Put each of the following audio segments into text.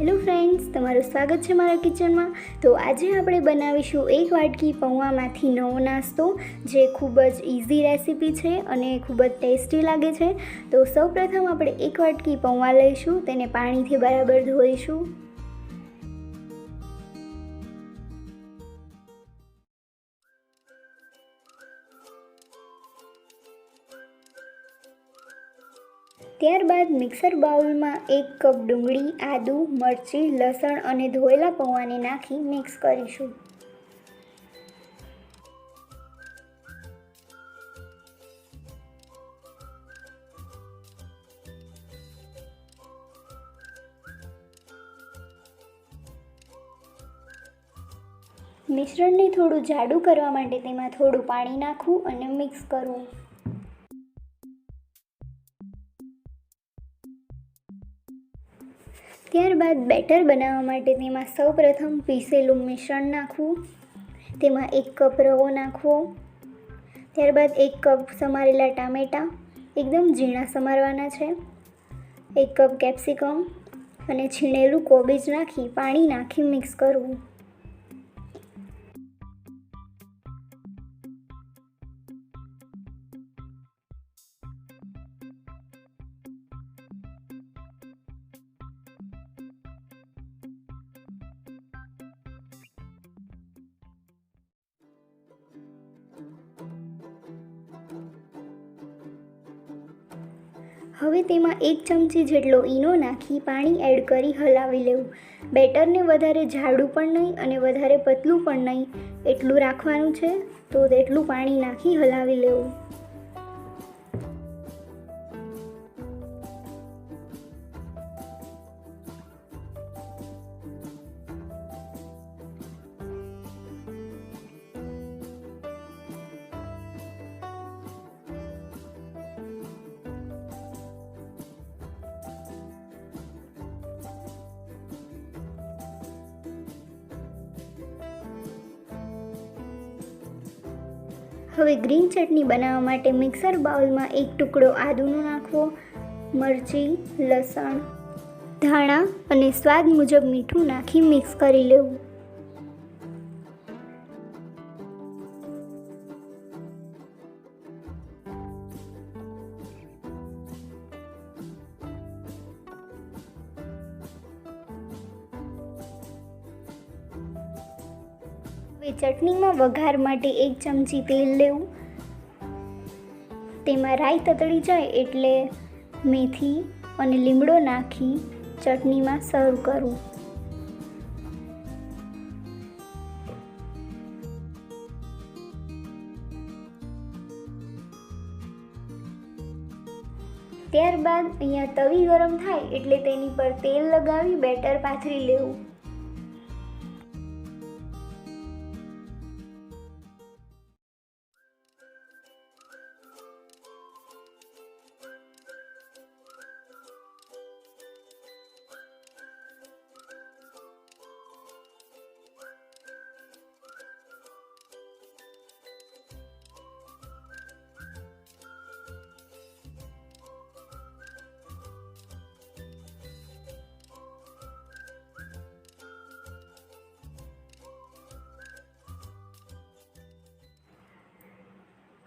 Hello friends, તમારું સ્વાગત છે મારા કિચનમાં। તો આજે આપણે બનાવીશું એક વાટકી પૌવામાંથી નવો નાસ્તો, જે ખૂબ જ ઇઝી રેસીપી છે અને ખૂબ જ ટેસ્ટી લાગે છે। તો સૌપ્રથમ આપણે એક વાટકી પૌવા લઈશું, તેને પાણીથી બરાબર ધોઈશું। ત્યારબાદ મિક્સર બાઉલમાં 1 કપ ડુંગળી, આદુ, મરચી, લસણ અને ધોયેલા પૌવાને નાખી મિક્સ કરીશું। મિશ્રણને થોડું જાડું કરવા માટે તેમાં થોડું પાણી નાખવું અને મિક્સ કરવું। ત્યારબાદ બેટર બનાવવા માટે તેમાં સૌપ્રથમ પીસેલું મિશ્રણ નાખવું, તેમાં 1 કપ રવો નાખવો, ત્યારબાદ 1 કપ સમારેલા ટામેટાં એકદમ ઝીણા સમારવાના છે, 1 કપ કેપ્સિકમ અને છીણેલું કોબીજ નાખી પાણી નાખી મિક્સ કરવું। હવે તેમાં 1 ચમચી જેટલો ઈનો નાખી પાણી એડ કરી હલાવી લેવું। બેટરને વધારે જાડું પણ નહીં અને વધારે પતલું પણ નહીં, એટલું રાખવાનું છે, તો તેટલું પાણી નાખી હલાવી લેવું। હવે ગ્રીન ચટણી બનાવવા માટે મિક્સર બાઉલમાં 1 ટુકડો આદુનો નાખવો, મરચી, લસણ, ધાણા અને સ્વાદ મુજબ મીઠું નાખી મિક્સ કરી લેવું। ચટણીમાં વઘાર માટે 1 ચમચી તેલ લેવું, તેમાં રાઈ તતડી જાય એટલે મેથી અને લીમડો નાખી ચટણીમાં સર્વ કરવું। ત્યારબાદ અહીંયા તવી ગરમ થાય એટલે તેની પર તેલ લગાવી બેટર પાથરી લેવું।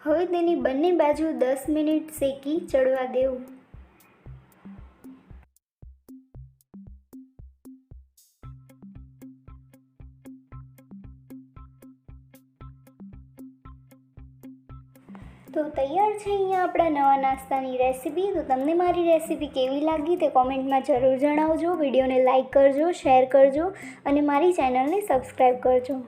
હવે તેની બંને બાજુ 10 મિનિટ શેકી ચડવા દેવું। તો તૈયાર છે અહીંયા આપણા નવા નાસ્તાની રેસીપી। તો તમને મારી રેસીપી કેવી લાગી તે કોમેન્ટમાં જરૂર જણાવજો। વિડીયોને લાઇક કરજો, શેર કરજો અને મારી ચેનલને સબસ્ક્રાઈબ કરજો।